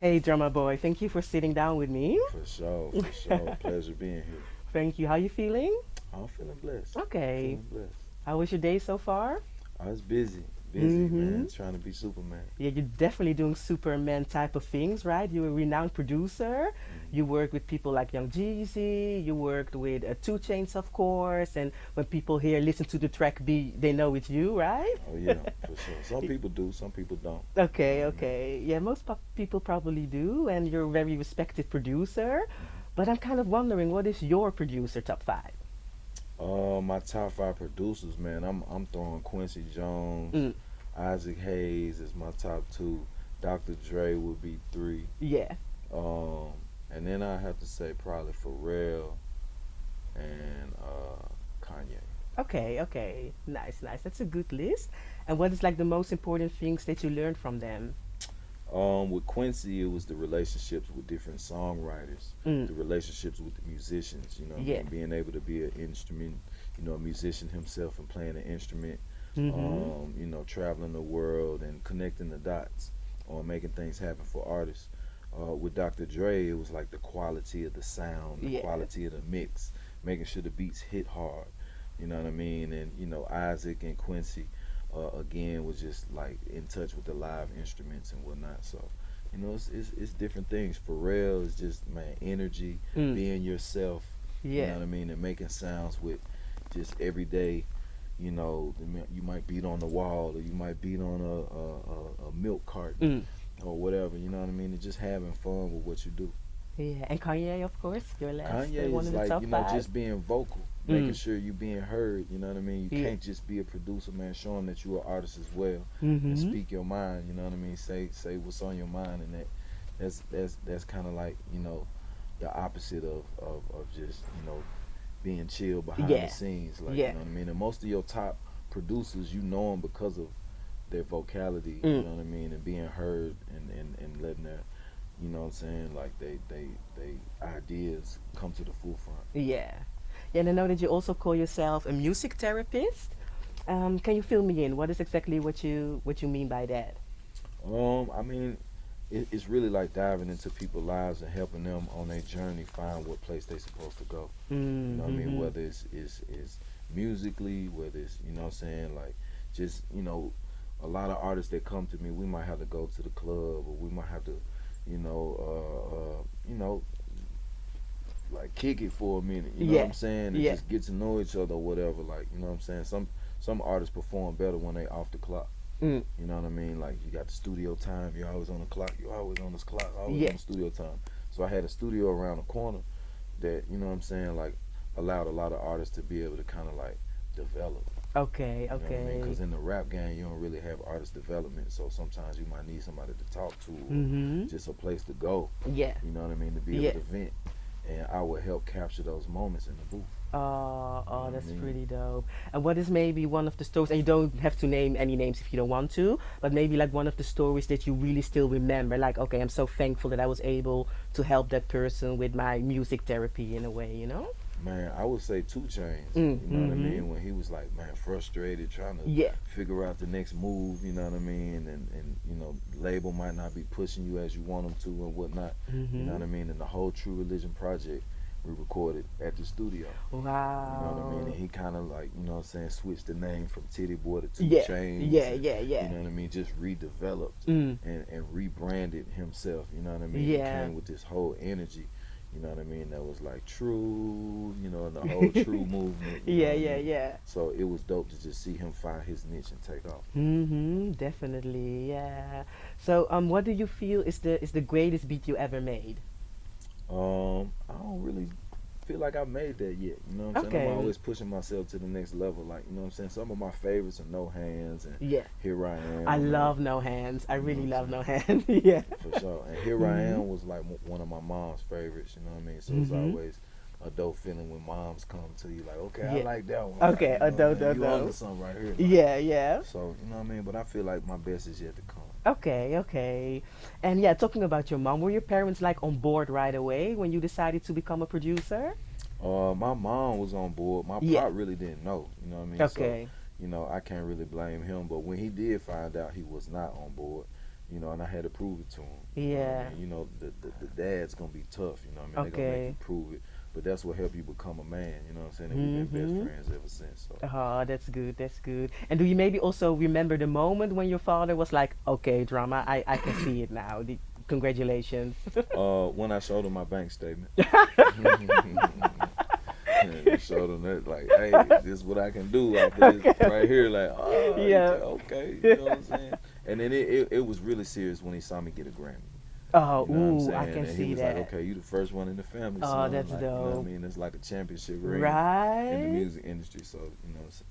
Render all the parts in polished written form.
Hey, Drumma Boy, thank you for sitting down with me. For sure, for sure. Pleasure being here. Thank you. How you feeling? I'm feeling blessed. Okay. Feeling blessed. How was your day so far? I was busy, busy, Mm-hmm. man, trying to be Superman. Yeah, you're definitely doing Superman type of things, right? You're a renowned producer. You Hmm. work with people like Young Jeezy. You worked with Two Chains, of course. And when people here listen to the track B, they know it's you, right? Oh yeah, for sure. Some people do, some people don't. You know Okay, what I mean? okay. Yeah, most people probably do, and you're a very respected producer. Hmm. But I'm kind of wondering, what is your producer top five? My top five producers, man. I'm throwing Quincy Jones, Mm, Isaac Hayes is my top two. Dr. Dre would be three. yeah. Um, and then I have to say probably Pharrell and Kanye. Okay, okay. Nice, nice. That's a good list. And what is like the most important things that you learned from them? With Quincy, it was the relationships with different songwriters, Mm, the relationships with the musicians. You know what I yeah. mean? Being able to be an instrument, a musician himself and playing an instrument. Mm-hmm. Traveling the world and connecting the dots on making things happen for artists. With Dr. Dre, it was like the quality of the sound, the Yeah. quality of the mix, making sure the beats hit hard. You know what I mean? And Isaac and Quincy, again, was just like in touch with the live instruments and whatnot. So, it's different things. Pharrell is just man energy, Mm, being yourself. You know yeah. what I mean, and making sounds with just everyday. You might beat on the wall, or you might beat on a milk carton, Mm, or whatever. You know what I mean? And just having fun with what you do. yeah. And Kanye, of course, your last Kanye one is in the like, top five. just being vocal, making Mm, sure you being heard. You know what I mean? You yeah. can't just be a producer, man. Showing that you're an artist as well, and Mm-hmm. speak your mind. You know what I mean? Say what's on your mind, and that's kind of like the opposite of just being chill behind the Yeah. scenes. Like, you Yeah. know what I mean? And most of your top producers, you know them because of their vocality. You Mm, know what I mean? And being heard and letting their what I'm saying? Like they ideas come to the forefront. yeah. Yeah, and I know that you also call yourself a music therapist. Can you fill me in? What is exactly what you mean by that? I mean, it's really like diving into people's lives and helping them on their journey find what place they're supposed to go. You know what I mean? Mm-hmm. Whether it's musically, whether it's what I'm saying, like just a lot of artists that come to me, we might have to go to the club, or we might have to, you know, like kick it for a minute. You know what Yeah. I'm saying? And Yeah. just get to know each other or whatever. Like, you know what I'm saying? Some artists perform better when they off the clock. Mm, You know what I mean? Like you got the studio time, you're always on the clock, you're always on this clock, always on yeah. the studio time. So I had a studio around the corner that, you know what I'm saying, like allowed a lot of artists to be able to kind of like develop. Okay. You know what I mean? Okay. Because in the rap game, you don't really have artist development. So sometimes you might need somebody to talk to, or Mm-hmm. just a place to go. Yeah. You know what I mean? To be able Yeah. to vent, and I would help capture those moments in the booth. You know Oh, what I that's mean? pretty dope. And what is maybe one of the stories, and you don't have to name any names if you don't want to, but maybe like one of the stories that you really still remember, like, okay, I'm so thankful that I was able to help that person with my music therapy in a way, you know? Man, I would say Two Chains. You know what I Mm-hmm. mean? When he was like, man, frustrated, trying to Yeah. figure out the next move. You know what I mean? And label might not be pushing you as you want them to and whatnot. You know Mm-hmm. what I mean? And the whole True Religion project we recorded at the studio. You know what I mean? And Wow. he kind of like, what I'm saying, switched the name from Titty Boy to Two Yeah. Chains, Yeah. and Yeah. you Yeah. know what I mean, just redeveloped Mm. and rebranded himself. You know what I mean? And Yeah. came with this whole energy. You know what I mean? That was like true, and the whole true movement. You know Yeah. what I Yeah. mean? Yeah. So it was dope to just see him find his niche and take off. Mm-hmm. Definitely. Yeah. So, what do you feel is the greatest beat you ever made? I don't really feel like I made that yet. You know what I'm saying? I'm Okay. always pushing myself to the next level. Like, you know what I'm saying? Some of my favorites are No Hands and Yeah. Here I I Am, and love No Hands. I you know what really I'm love No saying? Hands. Yeah. For sure. And Here I Mhm. Am was like one of my mom's favorites, you know what I mean? So it's Mhm. always a dope feeling when moms come to you like, okay, I Yeah. like that one. Like, Okay. you know what I Do mean? do You onto do. something right here. Like, Yeah. Yeah. so, you know what I mean? But I feel like my best is yet to come. Okay. Okay. And yeah, talking about your mom, were your parents like on board right away when you decided to become a producer? My mom was on board. My Yeah. pop really didn't know, you know what I mean? So, Okay. I can't really blame him. But when he did find out, he was not on board. and I had to prove it to him. You know what I Yeah. mean? The dad's gonna be tough. You know what I mean? They're gonna make you Okay. prove it, but that's what helped you become a man. You know what I'm saying? And we've been best Mm-hmm. friends ever since. So, Oh, that's good. That's good. And do you maybe also remember the moment when your father was like, "Okay, drama, I can see it now. Congratulations." when I showed him my bank statement, and showed him that, like, hey, this is what I can do after this Okay. right here. Like, oh, Yeah. okay, you know what I'm saying? And then it was really serious when he saw me get a Grammy. Oh, You know what I'm ooh, I saying? can And he see was like, that. okay, you the first one in the family, Oh, son. that's Like, you know what I dope. mean? It's like a championship ring in the Right? music industry. So,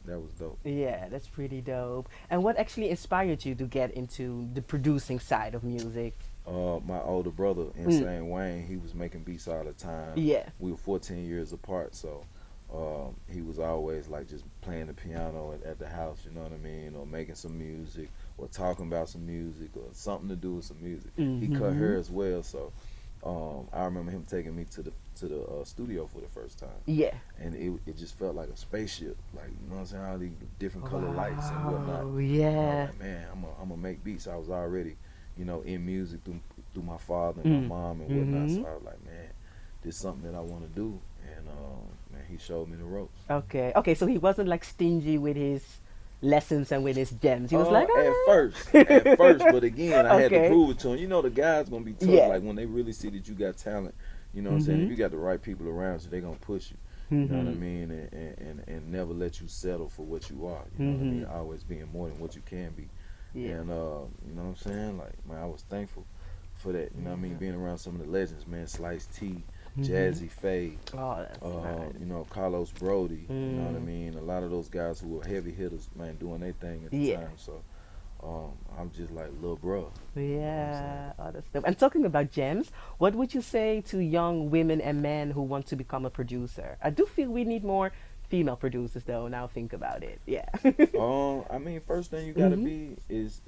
that was dope. Yeah, that's pretty dope. And what actually inspired you to get into the producing side of music? My older brother, Mm, Insane Wayne, he was making beats all the time. yeah. We were 14 years apart, so he was always like just playing the piano at the house, you know what I mean, or making some music, or talking about some music, or something to do with some music. He cut Mm-hmm. hair as well, so I remember him taking me to the studio for the first time, Yeah. and it just felt like a spaceship, like, you know what I'm saying, all these different color lights and whatnot, Wow. and I was Yeah. like, man, I'm gonna make beats. I was already, in music through my father and my Mm. mom and whatnot, Mm-hmm. so I was like, man, this is something that I want to do, and man, he showed me the ropes. Okay. Okay, so he wasn't like stingy with his lessons and with his gems. He was like, At ah. first, but again, I had to Okay. prove it to him. The guy's gonna be tough. Yeah. Like when they really see that you got talent, you know what I'm saying. If Mm-hmm. you got the right people around you, they gonna push you. You know what I Mm-hmm. mean, and never let you settle for what you are. You know what I Mm-hmm. mean. Always being more than what you can be. Yeah. And you know what I'm saying. Like, man, I was thankful for that. You know what I mean. Yeah. Being around some of the legends, man, Slice T, Mm-hmm. Jazzy Faye, Oh, that's nice. Carlos Brody, you know what I Mm. mean? A lot of those guys who were heavy hitters, man, doing their thing at the Yeah. time. So, I'm just like little bro, you know what I'm saying? Yeah, oh, that's dope. And talking about gems, what would you say to young women and men who want to become a producer? I do feel we need more female producers, though. Now think about it. Yeah. I mean, first thing you gotta Mhm. be is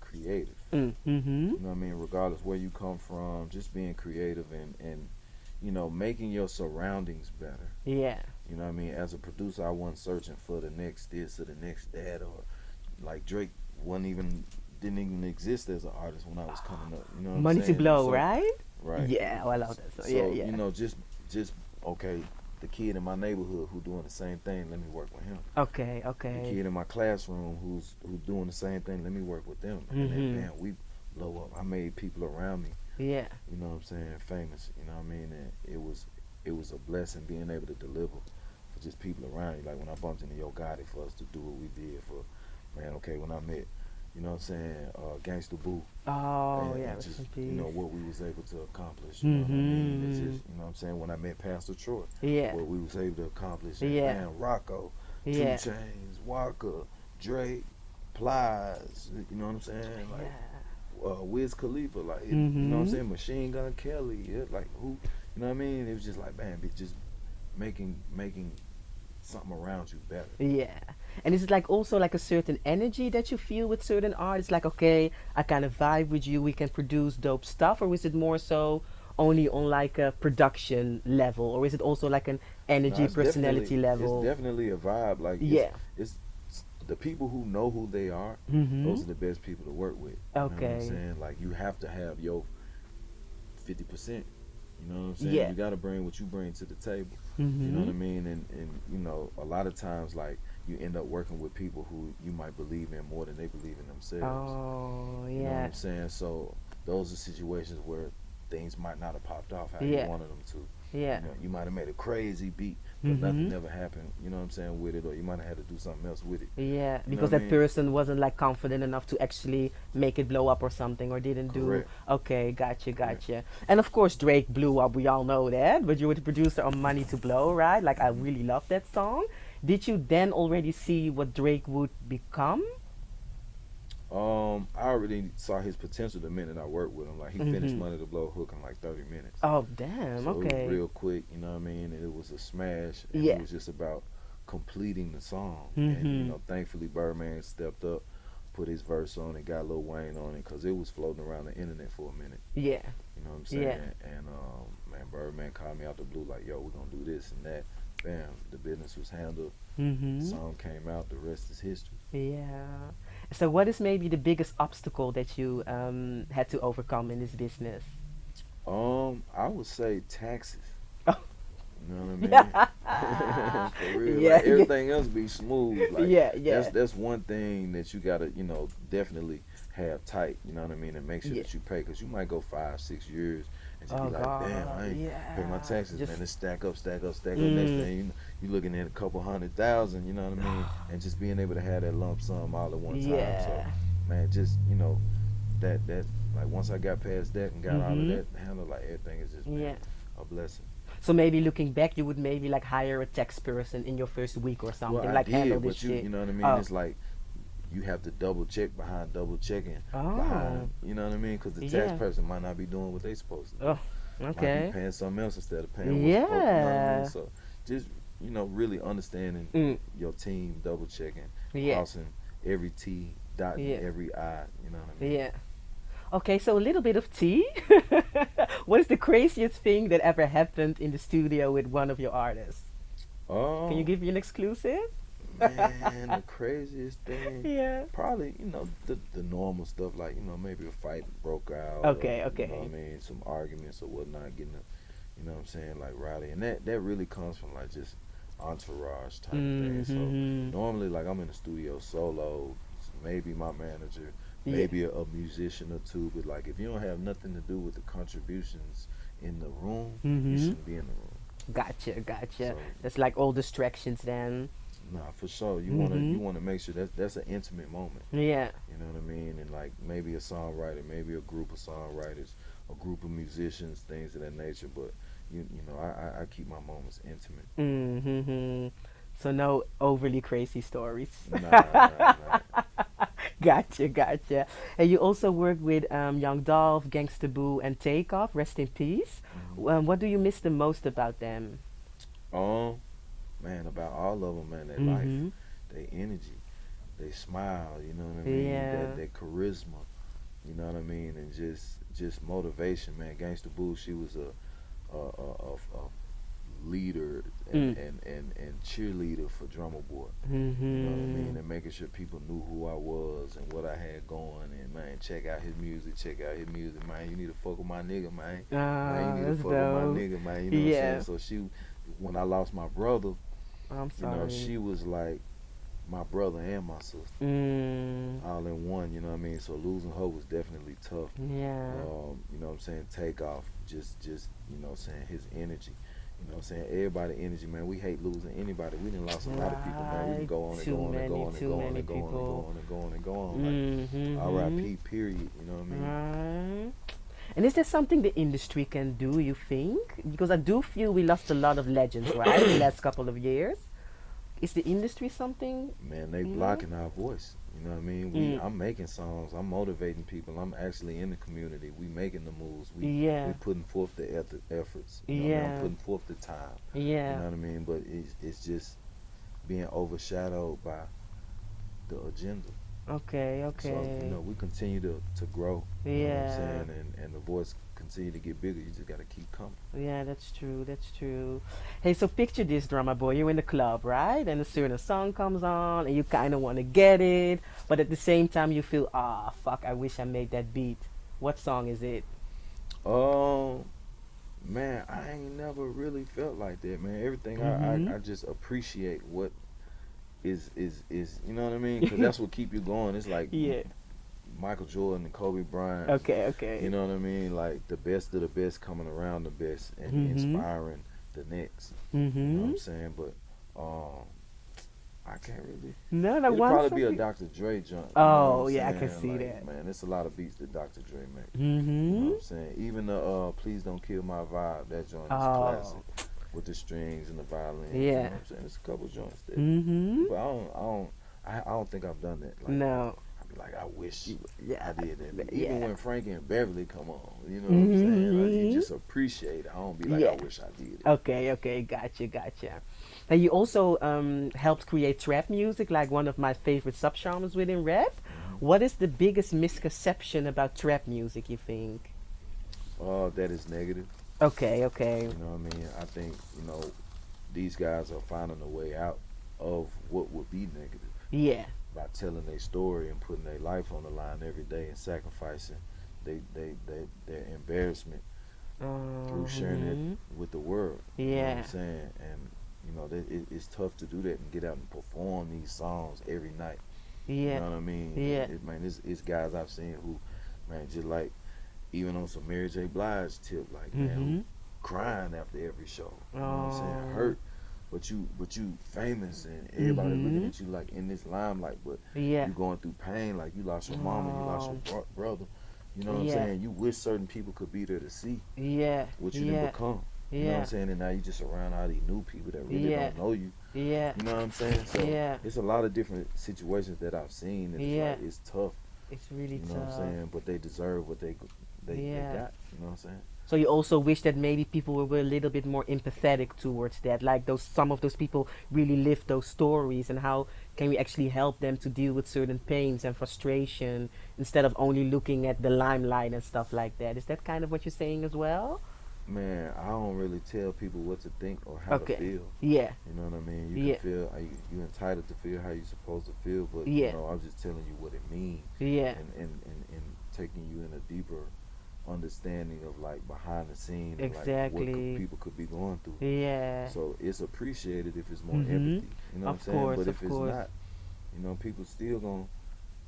creative. Mhm. You know what I mean? Regardless where you come from, just being creative and making your surroundings better. Yeah. You know what I mean? As a producer, I wasn't searching for the next this or the next that, or like Drake wasn't even didn't even exist as an artist when I was coming up. You know what I'm Money to saying? blow, So right? right. Yeah. Oh, I love that song. Yeah. So Yeah. just okay. The kid in my neighborhood who doing the same thing, let me work with him. Okay. The Okay. kid in my classroom who's doing the same thing, let me work with them. And then Mhm. bam, we blow up. I made people around me, Yeah. you know what I'm saying, famous. You know what I mean? And it was a blessing being able to deliver for just people around you. Like when I bumped into Yo Gotti for us to do what we did for, man. Okay, when I met, you know what I'm saying, Gangsta Boo, Oh, yeah. and Rest just in peace. what we was able to accomplish. You know what I mean? It's Mhm. just, you know what I'm saying. When I met Pastor Troy, Yeah. what we was able to accomplish, and Yeah. bam, Rocco, Two Yeah. Chains, Waka, Drake, Plies. You know what I'm saying? Like Yeah. Wiz Khalifa, like you know what I'm Mhm. saying. Machine Gun Kelly, like who? You know what I mean? It was just like, man, just making something around you better. Yeah. And is it like also like a certain energy that you feel with certain artists? Like, okay, I kind of vibe with you, we can produce dope stuff, or is it more so only on like a production level, or is it also like an No, energy, it's definitely personality it's level? definitely a vibe. Like Yeah. it's the people who know who they are. Mm-hmm. Those are the best people to work with. You know what I'm Okay. saying? Like you have to have your 50%. You know what I'm saying? Yeah. You got to bring what you bring to the table. You know Mm-hmm. what I mean? And a lot of times like you end up working with people who you might believe in more than they believe in themselves. Oh, You know what yeah. I'm saying? So those are situations where things might not have popped off how you Yeah. wanted them to. Yeah. You might have made a crazy beat, but nothing Mm-hmm. never happened. You know what I'm saying with it, or you might have had to do something else with it. Yeah, You know because what I that mean? person wasn't like confident enough to actually make it blow up or something, or didn't do. Correct. Okay, gotcha, Correct. gotcha. And of course, Drake blew up. We all know that. But you were the producer on Money to Blow, right? Like, I really love that song. Did you then already see what Drake would become? I already saw his potential the minute I worked with him. Like he finished Mm-hmm. Money to Blow hook in like 30 minutes. Oh, damn. So it was Okay. real quick, you know what I mean? And it was a smash, and it Yeah. was just about completing the song. And, Mm-hmm. thankfully Birdman stepped up, put his verse on it, got Lil Wayne on it, because it was floating around the internet for a minute. Yeah. You know what I'm Yeah. saying? And, man, Birdman called me out the blue, like, yo, we're going to do this and that. Bam, the business was handled. The Mm-hmm. song came out, the rest is history. Yeah. So what is maybe the biggest obstacle that you had to overcome in this business? I would say taxes. Oh, You know what I yeah, mean? For real, yeah, like yeah, everything else be smooth. Like yeah, that's yeah, that's one thing that you gotta, definitely have tight. You know what I mean, and make sure yeah. that you pay, because you might go 5, 6 years and just be Oh like, damn, God, I ain't pay my yeah. taxes, Just man. It stack up, stack up, stack up. Next mm, thing you looking at a couple 100,000. You know what I mean, and just being able to have that lump sum all at one time. So, yeah. man, just that like once I got past that and got all of Mhm. that handled, like everything is just, man, Yeah. a blessing. So maybe looking back, you would maybe like hire a tax person in your first week or Well, something, I like handle did, this but you shit. you know what I mean. Oh, It's like you have to double check behind double checking oh, behind. You know what I mean? Because the tax yeah. person might not be doing what they supposed to do. Oh, Might be okay. paying something else instead of paying what's supposed. You know what I mean? Yeah. So just really understanding Mm, your team, double checking, yeah. crossing every T, dotting Yeah. every I. You know what I mean? Yeah. Okay, so a little bit of tea. What is the craziest thing that ever happened in the studio with one of your artists? Can you Oh give me an exclusive? man, the craziest thing. Yeah. Probably, the normal stuff, like, maybe a fight broke out, or, Okay, you know what I okay. mean, some arguments or whatnot, getting you know what I'm saying, like rowdy. And that really comes from like just entourage type of thing. So Mm-hmm. normally, like, I'm in the studio solo, maybe my manager, Yeah. maybe a musician or two, but like if you don't have nothing to do with the contributions in the room, you Mm-hmm. shouldn't be in the room. Gotcha, gotcha. So That's like all distractions then. nah, for sure, you wanna Mm-hmm. you wanna make sure that's an intimate moment. Yeah. You know what I mean? And like maybe a songwriter, maybe a group of songwriters, a group of musicians, things of that nature. But I keep my moments intimate. Mm-hmm. So no overly crazy stories. Nah, nah, nah. Gotcha, gotcha. And you also work with Young Dolph, Gangsta Boo, and Takeoff. Rest in peace. Hmm. What do you miss the most about them? Um, man, about all of them, man, their life, Mm-hmm. their energy, they smile. You know what I mean? That Yeah. that charisma. You know what I mean? And just motivation, man. Gangsta Boo, she was a leader and, Mm. and, and, and cheerleader for Drumma Boy. You know what I mean? Mm-hmm. And making sure people knew who I was and what I had going. And man, check out his music. Check out his music, man. You need to fuck with my nigga, man. Man, you Ah, need to that's fuck with my dope. nigga, man. You know what I'm saying? Yeah. So when I lost my brother, I'm sorry. she was like my brother and my sister Mm. all in one. You know what I mean? So losing her was definitely tough. Yeah. You know what I'm saying? Takeoff, just what I'm saying, his energy. You know what I'm saying? Everybody energy, man. We hate losing anybody. We done lost a lot of people, man. We can Right. go on and Too go on and go many, on and too go on many and go on and go people. on and go on and go on. Like Mm-hmm. R.I.P. period. You know what I mean? Right. And is there something the industry can do, you think? Because I do feel we lost a lot of legends, right, the last couple of years. Is the industry something, Man, they you know? blocking our voice. You know what I mean? Mm. I'm making songs. I'm motivating people. I'm actually in the community. We making the moves. We Yeah. putting forth the efforts. You know what I mean? I'm Yeah. putting forth the time. You Yeah. know what I mean? But it's just being overshadowed by the agenda. Okay, So, okay. we continue to grow, you know what I'm Yeah. saying? And the voice continue to get bigger. You just gotta keep coming. Yeah, that's true. That's true. Hey, so picture this, drama boy. You're in the club, right? And a certain song comes on, and you kind of want to get it, but at the same time, you feel, ah, fuck, I wish I made that beat. What song is it? Um, man, I ain't never really felt like that, man. Everything Mm-hmm. I just appreciate what is you know what I mean? Because that's what keep you going. It's like Yeah. Michael Jordan and Kobe Bryant. Okay. You Okay. know what I mean? Like the best of the best coming around the best and Mm-hmm. inspiring the next. You know what Mm-hmm. I'm saying? But um, I can't really. No, that It'll one probably be a something. Dr. Dre joint. You know what I'm Oh, yeah, I can saying? see Like, that. man, it's a lot of beats that Dr. Dre make. You know Mm-hmm. what I'm saying? Even the Please Don't Kill My Vibe, that joint is classic Oh, with the strings and the violins. You know yeah. what I'm saying? There's a couple joints that, Mm-hmm. but I don't think I've done that. Like, No. I'd be like, I wish Yeah. I did that. But even Yeah. when Frankie and Beverly come on, you know what I'm saying? Like, you Mm-hmm. just appreciate it. I don't be like, I Yeah. wish I did it. Okay, okay, gotcha, gotcha. And you also helped create trap music, like one of my favorite subgenres within rap. Hmm. What is the biggest misconception about trap music, you think? That is negative. Okay, okay. You know what I mean? I think, these guys are finding a way out of what would be negative. Yeah. by telling their story and putting their life on the line every day and sacrificing their embarrassment through sharing it Mhm. with the world. You know what I'm Yeah. saying? And it's tough to do that and get out and perform these songs every night. You Yeah. know what I mean? Yeah. And man, it's guys I've seen who, man, just like even on some Mary J. Blige tip, like man, who Mhm. crying after every show. You know what I'm saying? Oh. Hurt, but you famous and everybody looking Mhm. at you like in this limelight, but Yeah. you going through pain, like you lost your mama, you lost your Oh. brother. You know what I'm Yeah. saying? You wish certain people could be there to see Yeah. what you didn't Yeah. become. You know what I'm Yeah. saying? And now you just around all these new people that really Yeah. don't know you. Yeah. You know what I'm saying? So Yeah. it's a lot of different situations that I've seen, and it's Yeah. like it's tough. It's really You know what I'm tough. saying? But they deserve what they Yeah. got. You know what I'm saying? So you also wish that maybe people were a little bit more empathetic towards that, like those some of those people really live those stories, and how can we actually help them to deal with certain pains and frustration instead of only looking at the limelight and stuff like that. Is that kind of what you're saying as well? Man, I don't really tell people what to think or how to Okay. feel. Yeah. You know what I mean? You can Yeah. feel you entitled to feel how you supposed to feel, but Yeah. I'm just telling you what it means, Yeah. and taking you in a deeper understanding of like behind the scene and like what Exactly. people could be going through. Yeah. So it's appreciated if it's more Mhm. empathy. You know what I'm Of saying? course. But Of if it's course. not, people still gonna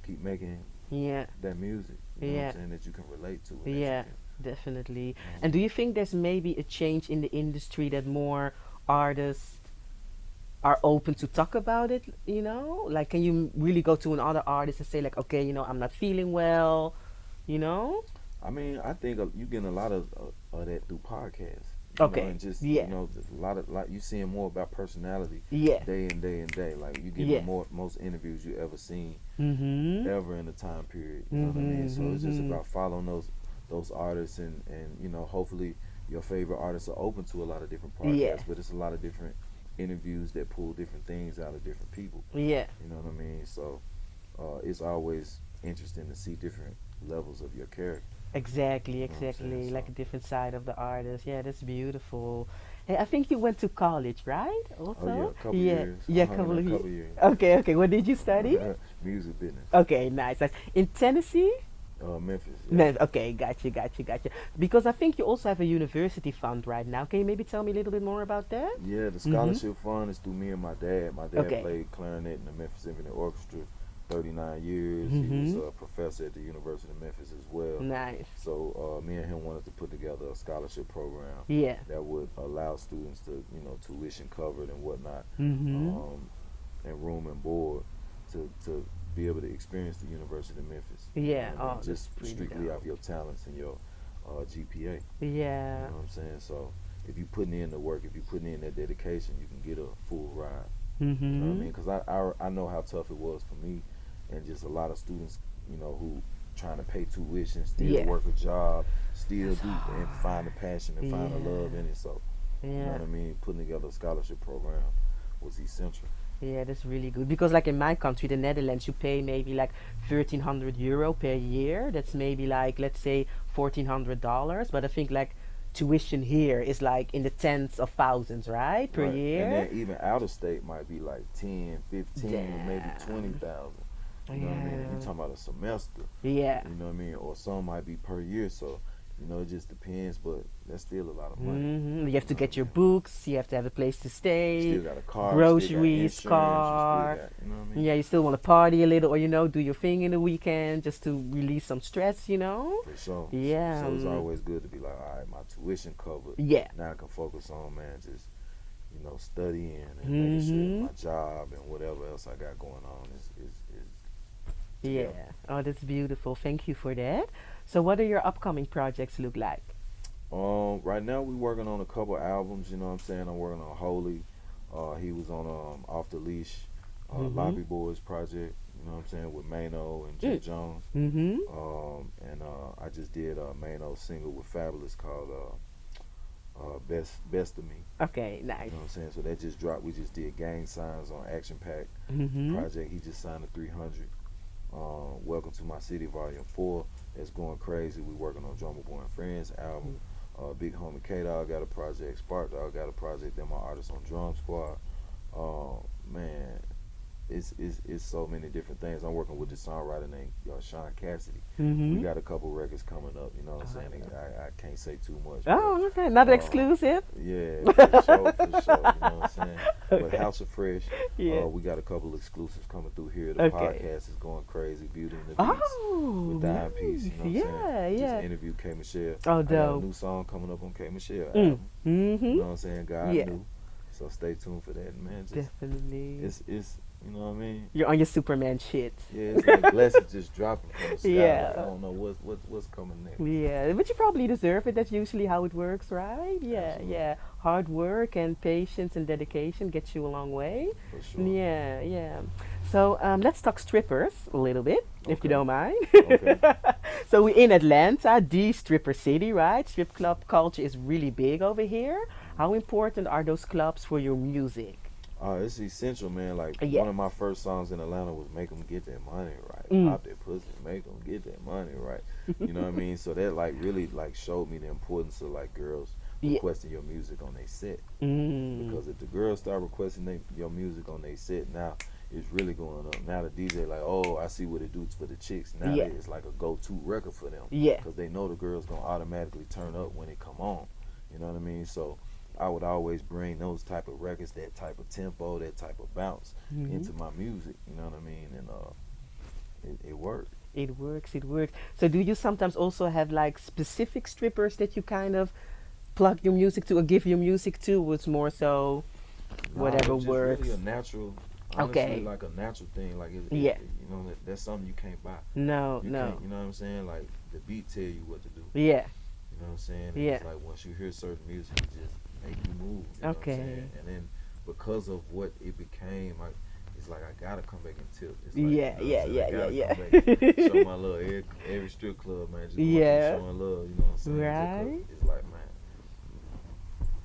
keep making Yeah. that music. You know what I'm Yeah. saying, that you can relate to and that you Yeah, can. definitely. You know, And do you think there's maybe a change in the industry that more artists are open to talk about it? Like, can you really go to another artist and say, like, okay, I'm not feeling well, you know? I mean, I think you getting a lot of that through podcasts, Okay. and just Yeah. a lot of like you seeing more about personality Yeah. day and day and day. Like you getting the Yeah. most interviews you ever seen Mm-hmm. ever in a time period. You know what I mean? Mm-hmm. So it's just Mm-hmm. about following those artists and hopefully your favorite artists are open to a lot of different Yeah. podcasts, but it's a lot of different interviews that pull different things out of different people. Yeah. You know what I mean? So it's always interesting to see different levels of your character. Exactly, You know what I'm saying? exactly. Like So a different side of the artist. Yeah, that's beautiful. Hey, I think you went to college, right? oh yeah, Also? a couple Yeah. years. Yeah, In couple a of years. couple years. Okay, okay. What did you study? Music business. Okay, nice, nice. In Tennessee? Memphis. Yeah. No, okay, gotcha, gotcha, gotcha. Because I think you also have a university fund right now. Can you maybe tell me a little bit more about that? Yeah, the Mm-hmm. scholarship fund is through me and my dad. My dad Okay. played clarinet in the Memphis Symphony Orchestra 39 years. He was Mm-hmm. a professor at the University of Memphis as well. Nice. So me and him wanted to put together a scholarship program Yeah. that would allow students to, tuition covered and whatnot, Mm-hmm. um, and room and board to be able to experience the University of Memphis. You know Yeah. what I mean? Oh, that's Just pretty strictly off dope. your talents and your GPA. You Yeah. know what I'm saying? So if you putting in the work, if you putting in that dedication, you can get a full ride. You know what I Mm-hmm. mean? Because I know how tough it was for me, and just a lot of students, who trying to pay tuition, still Yeah. work a job, still That's do and find a hard. passion and find a love Yeah. in it. So you know Yeah. what I mean? Putting together a scholarship program was essential. Yeah, that's really good. Because like in my country, the Netherlands, you pay maybe like €1,300 per year. That's maybe like, let's say, $1,400. But I think like tuition here is like in the tens of thousands, right? Per Right. And year. then even out of state might be like 10, 15, maybe Damn. 20,000. You know what I mean? And you Yeah. talking about a semester. Yeah. You know what I mean? Or some might be per year. So, it just depends, but that's still a lot of money. You have You to know what get I your mean? books. You have to have a place to You stay, still got a car, you still got groceries, insurance, you still car. got, you know what I mean? Yeah, you still want to party a little, or do your thing in the weekend just to release some stress. For sure. Yeah. So it's always good to be like, all right, my tuition covered. Yeah. Now I can focus on, man, just, studying and making sure Mhm. my job and whatever else I got going on is together. Yeah. Oh, that's beautiful. Thank you for that. So, what do your upcoming projects look like? Right now we working on a couple albums. You know what I'm saying? I'm working on Holy. He was on Off the Leash, Mhm. Lobby Boys project. You know what I'm saying, with Mano and Jim Mm. Jones. Mhm. And I just did a Mano single with Fabulous called Best of Me. Okay. You Nice. know what I'm saying? So that just dropped. We just did Gang Signs on Action Pack Mhm. project. He just signed a 300. Welcome to My City Volume 4. That's going crazy. We working on Drumma Boy and Friends album. Big Homie K Dog got a project. Spark Dog got a project. Then my artists on Drum Squad. Man, it's so many different things. I'm working with this songwriter named Sean Cassidy. We Mm-hmm. got a couple records coming up. You know what I'm saying? I can't say too much, but Oh, okay. Another uh, exclusive. yeah, for sure, for sure. You know what I'm saying? But Okay. House of Fresh, Yeah. we got a couple exclusives coming through here. The Okay. podcast is going crazy. Beauty and the Beast Oh, with Dime Piece. You nice. know what I'm saying? Yeah, Just yeah. interviewed K Michelle. Oh, I got a dope. new song coming up on K Michelle Mm. album. Mm-hmm. You know what I'm saying? God Yeah, knew. So stay tuned for that, man. Just definitely. it's you know what I mean? You're on your Superman shit. Yeah, it's like blessings just dropping from the sky. Like I Yeah. don't know what's coming next. Yeah, but you probably deserve it. That's usually how it works, right? Yeah, Absolutely, yeah. Hard work and patience and dedication gets you a long way. for sure. Yeah, yeah. So let's talk strippers a little bit, if you Okay, don't mind. okay. So we're in Atlanta, the stripper city, right? Strip club culture is really big over here. How important are those clubs for your music? It's essential, man. Like Yeah. one of my first songs in Atlanta was "Make 'Em Get That Money Right." Mm. Pop that pussy, make 'em get that money right. You know what I mean? So that like really like showed me the importance of like girls Yeah. requesting your music on their set. Mm. Because if the girls start requesting your music on their set, now it's really going up. Now the DJ like, oh, I see what it do for the chicks. Now Yeah. it's like a go-to record for them. Yeah. Because they know the girls gonna automatically turn up when it come on. You know what I mean? So I would always bring those type of records, that type of tempo, that type of bounce Mhm. into my music. You know what I mean? And it worked. It works, it works. So do you sometimes also have like specific strippers that you kind of plug your music to or give your music to? Was more so Nah, whatever it's just works. really a natural, honestly, Okay. like a natural thing. Like Yeah. you know, that's something you can't buy. No, You no. can't, you know what I'm saying? Like the beat tell you what to do. Yeah. You know what I'm saying? And Yeah. it's like once you hear certain music, it just make you move. You know what I'm Okay. saying? And then because of what it became, like it's like I gotta come back and tip. It's like, Yeah, you know yeah, what I'm yeah, saying? I yeah, gotta yeah. come back and show my love. Every strip club, man, just going Yeah. through showing love. You know what I'm saying? Right. It's like, man,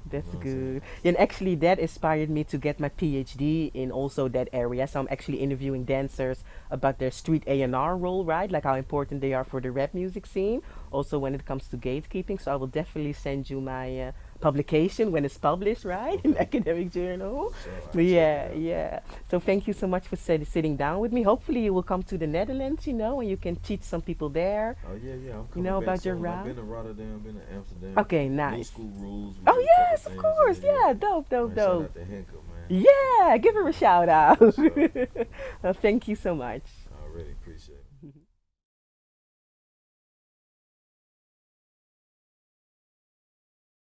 you That's know what I'm saying? good. And actually, that inspired me to get my PhD in also that area. So I'm actually interviewing dancers about their street A&R role, right? Like how important they are for the rap music scene. Also, when it comes to gatekeeping. So I will definitely send you my publication when it's published, right, in Okay. academic journal. For sure, I check Yeah, it out. yeah. So thank you so much for sitting down with me. Hopefully, you will come to the Netherlands, and you can teach some people there. Oh yeah, I'm You coming know back about your soon. I've route? been to Rotterdam, been to Amsterdam. Okay, New nice. school rules. We Oh did a couple yes, of things. course. Yeah, dope, dope, Man, shout dope. out to Henka, man. Yeah, give her a shout out. For sure. Thank you so much.